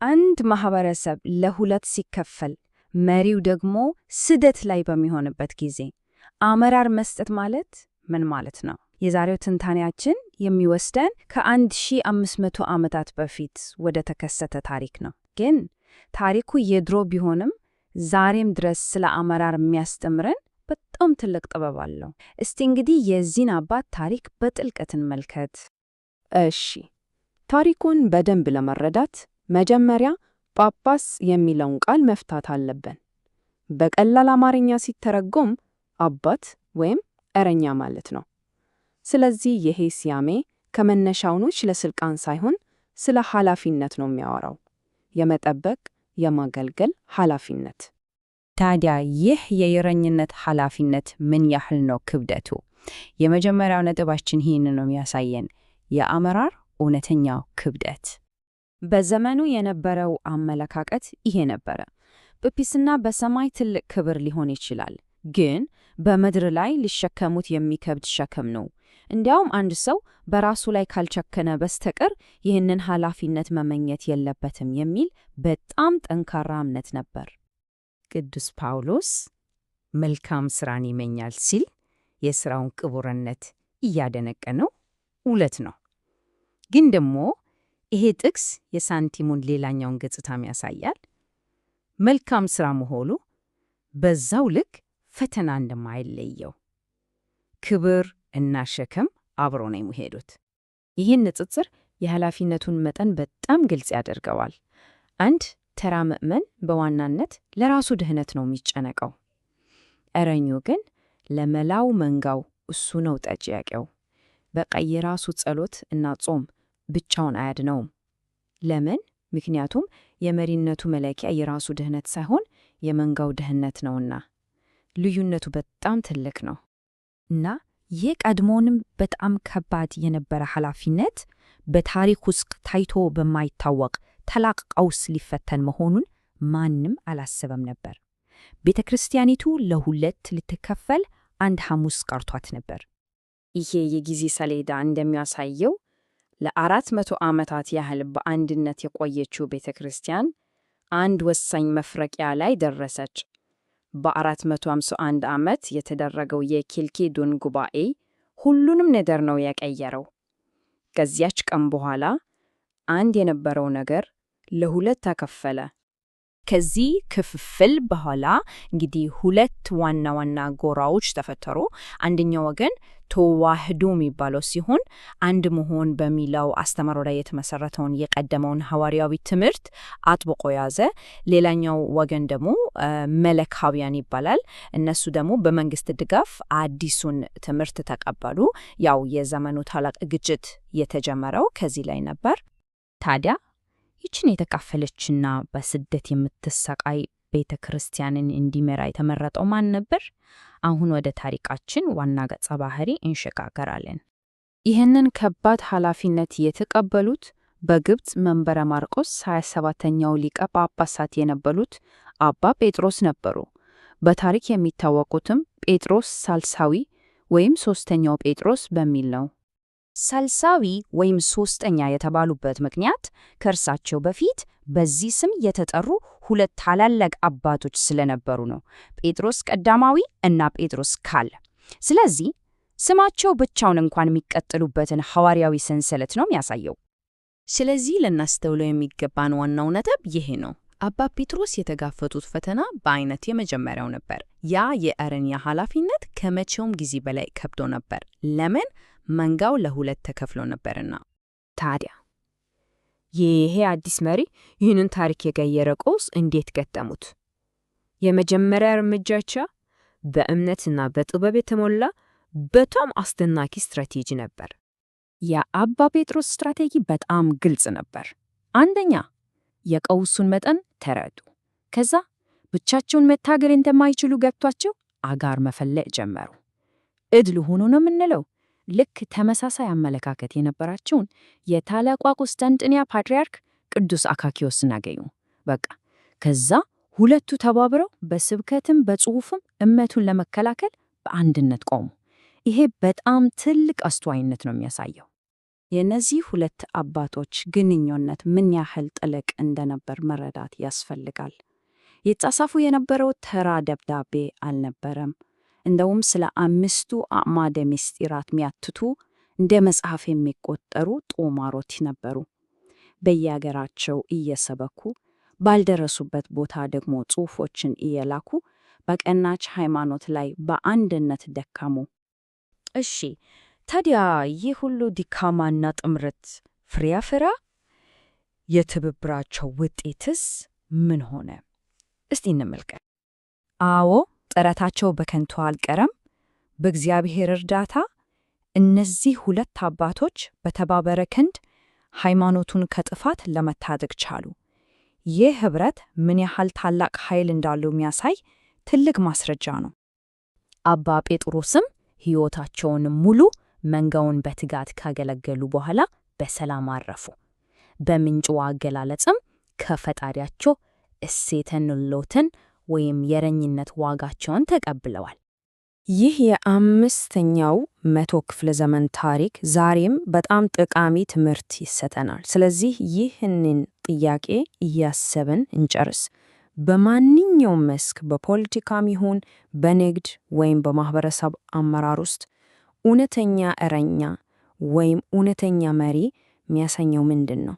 አንድ ማህበረሰብ ለሁለት ሲከፈል መሪው ደግሞ ስደት ላይ በሚሆንበት ጊዜ አመራር መስጠት ማለት ምን ማለት ነው? የዛሬው ትንታኔያችን የሚወስደን ከ1500 ዓመታት በፊት ወደ ተከሰተ ታሪክ ነው። ግን ታሪኩ የድሮ ቢሆንም ዛሬም ድረስ ስለ አመራር የሚያስተምረን በጣም ትልቅ ጥበብ አለው። እስቲ እንግዲህ የዚህን አባት ታሪክ በጥልቀት እንመልከት። እሺ፣ ታሪኩን በደንብ ለመረዳት መጀመሪያ ጳጳስ የሚለውን ቃል መፍታት አለብን። በቀላል አማርኛ ሲተረጎም አባት ወይም እረኛ ማለት ነው። ስለዚህ ይሄ ስያሜ ከመነሻውኑ ስለ ስልጣን ሳይሆን ስለ ኃላፊነት ነው የሚያወራው፣ የመጠበቅ የማገልገል ኃላፊነት። ታዲያ ይህ የእረኝነት ኃላፊነት ምን ያህል ነው ክብደቱ? የመጀመሪያው ነጥባችን ይህን ነው የሚያሳየን፣ የአመራር እውነተኛው ክብደት። በዘመኑ የነበረው አመለካከት ይሄ ነበረ። ጵጵስና በሰማይ ትልቅ ክብር ሊሆን ይችላል፣ ግን በምድር ላይ ሊሸከሙት የሚከብድ ሸክም ነው። እንዲያውም አንድ ሰው በራሱ ላይ ካልቸከነ በስተቀር ይህንን ኃላፊነት መመኘት የለበትም የሚል በጣም ጠንካራ እምነት ነበር። ቅዱስ ጳውሎስ መልካም ሥራን ይመኛል ሲል የሥራውን ክቡርነት እያደነቀነው እውነት ነው። ግን ደግሞ ይሄ ጥቅስ የሳንቲሙን ሌላኛውን ገጽታም ያሳያል። መልካም ሥራ መሆኑ በዛው ልክ ፈተና እንደማይለየው፣ ክብር እና ሸክም አብሮ ነው የሚሄዱት። ይህን ንጽጽር የኃላፊነቱን መጠን በጣም ግልጽ ያደርገዋል። አንድ ተራ ምእመን በዋናነት ለራሱ ደህንነት ነው የሚጨነቀው። እረኙ ግን ለመላው መንጋው እሱ ነው ጠያቂው። በቃ የራሱ ጸሎት እና ጾም ብቻውን አያድነውም። ለምን? ምክንያቱም የመሪነቱ መለኪያ የራሱ ደህንነት ሳይሆን የመንጋው ደህንነት ነውና። ልዩነቱ በጣም ትልቅ ነው። እና ይህ ቀድሞውንም በጣም ከባድ የነበረ ኃላፊነት በታሪክ ውስጥ ታይቶ በማይታወቅ ታላቅ ቀውስ ሊፈተን መሆኑን ማንም አላሰበም ነበር። ቤተ ክርስቲያኒቱ ለሁለት ልትከፈል አንድ ሐሙስ ቀርቷት ነበር። ይሄ የጊዜ ሰሌዳ እንደሚያሳየው ለ400 ዓመታት ያህል በአንድነት የቆየችው ቤተ ክርስቲያን አንድ ወሳኝ መፍረቂያ ላይ ደረሰች። በ451 ዓመት የተደረገው የኬልኬዶን ጉባኤ ሁሉንም ነገር ነው የቀየረው። ከዚያች ቀን በኋላ አንድ የነበረው ነገር ለሁለት ተከፈለ። ከዚህ ክፍፍል በኋላ እንግዲህ ሁለት ዋና ዋና ጎራዎች ተፈጠሩ። አንደኛው ወገን ተዋህዶ የሚባለው ሲሆን አንድ መሆን በሚለው አስተምህሮ ላይ የተመሰረተውን የቀደመውን ሐዋርያዊ ትምህርት አጥብቆ ያዘ። ሌላኛው ወገን ደግሞ መለካውያን ይባላል። እነሱ ደግሞ በመንግስት ድጋፍ አዲሱን ትምህርት ተቀበሉ። ያው የዘመኑ ታላቅ ግጭት የተጀመረው ከዚህ ላይ ነበር። ታዲያ ይችን የተካፈለችና በስደት የምትሰቃይ ቤተ ክርስቲያንን እንዲመራ የተመረጠው ማን ነበር? አሁን ወደ ታሪካችን ዋና ገጸ ባህሪ እንሸጋገራለን። ይህንን ከባድ ኃላፊነት የተቀበሉት በግብፅ መንበረ ማርቆስ 27ኛው ሊቀ ጳጳሳት የነበሩት አባ ጴጥሮስ ነበሩ። በታሪክ የሚታወቁትም ጴጥሮስ ሳልሳዊ ወይም ሦስተኛው ጴጥሮስ በሚል ነው። ሳልሳዊ ወይም ሦስተኛ የተባሉበት ምክንያት ከእርሳቸው በፊት በዚህ ስም የተጠሩ ሁለት ታላላቅ አባቶች ስለነበሩ ነው፣ ጴጥሮስ ቀዳማዊ እና ጴጥሮስ ካል። ስለዚህ ስማቸው ብቻውን እንኳን የሚቀጥሉበትን ሐዋርያዊ ሰንሰለት ነው የሚያሳየው። ስለዚህ ልናስተውለው የሚገባን ዋናው ነጥብ ይሄ ነው። አባ ጴጥሮስ የተጋፈጡት ፈተና በአይነት የመጀመሪያው ነበር። ያ የእረኛ ኃላፊነት ከመቼውም ጊዜ በላይ ከብዶ ነበር። ለምን? መንጋው ለሁለት ተከፍሎ ነበርና። ታዲያ ይሄ አዲስ መሪ ይህንን ታሪክ የቀየረ ቀውስ እንዴት ገጠሙት? የመጀመሪያ እርምጃቸው በእምነትና በጥበብ የተሞላ በጣም አስደናቂ ስትራቴጂ ነበር። የአባ ጴጥሮስ ስትራቴጂ በጣም ግልጽ ነበር። አንደኛ፣ የቀውሱን መጠን ተረዱ። ከዛ ብቻቸውን መታገል እንደማይችሉ ገብቷቸው አጋር መፈለግ ጀመሩ። እድል ሆኖ ነው የምንለው። ልክ ተመሳሳይ አመለካከት የነበራቸውን የታላቋ ቁስጥንጥንያ ፓትርያርክ ቅዱስ አካኪዮስን አገኙ። በቃ ከዛ ሁለቱ ተባብረው በስብከትም በጽሑፍም እምነቱን ለመከላከል በአንድነት ቆሙ። ይሄ በጣም ትልቅ አስተዋይነት ነው የሚያሳየው። የእነዚህ ሁለት አባቶች ግንኙነት ምን ያህል ጥልቅ እንደነበር መረዳት ያስፈልጋል። ይጻጻፉ የነበረው ተራ ደብዳቤ አልነበረም። እንደውም ስለ 5ቱ አዕማደ ምስጢራት የሚያትቱ እንደ መጽሐፍ የሚቆጠሩ ጦማሮች ነበሩ። በየአገራቸው እየሰበኩ ባልደረሱበት ቦታ ደግሞ ጽሑፎችን እየላኩ በቀናች ሃይማኖት ላይ በአንድነት ደከሙ። እሺ፣ ታዲያ ይህ ሁሉ ድካማና ጥምረት ፍሬ አፈራ? የትብብራቸው ውጤትስ ምን ሆነ? እስቲ እንመልከት። አዎ፣ ጥረታቸው በከንቱ አልቀረም። በእግዚአብሔር እርዳታ እነዚህ ሁለት አባቶች በተባበረ ክንድ ሃይማኖቱን ከጥፋት ለመታደግ ቻሉ። ይህ ኅብረት ምን ያህል ታላቅ ኃይል እንዳለው የሚያሳይ ትልቅ ማስረጃ ነው። አባ ጴጥሮስም ሕይወታቸውን ሙሉ መንጋውን በትጋት ካገለገሉ በኋላ በሰላም አረፉ። በምንጩ አገላለጽም ከፈጣሪያቸው እሴትን ሎትን ወይም የረኝነት ዋጋቸውን ተቀብለዋል። ይህ የ5ኛው መቶ ክፍለ ዘመን ታሪክ ዛሬም በጣም ጠቃሚ ትምህርት ይሰጠናል። ስለዚህ ይህንን ጥያቄ እያሰብን እንጨርስ። በማንኛውም መስክ በፖለቲካም ይሁን በንግድ ወይም በማህበረሰብ አመራር ውስጥ እውነተኛ እረኛ ወይም እውነተኛ መሪ የሚያሳየው ምንድን ነው?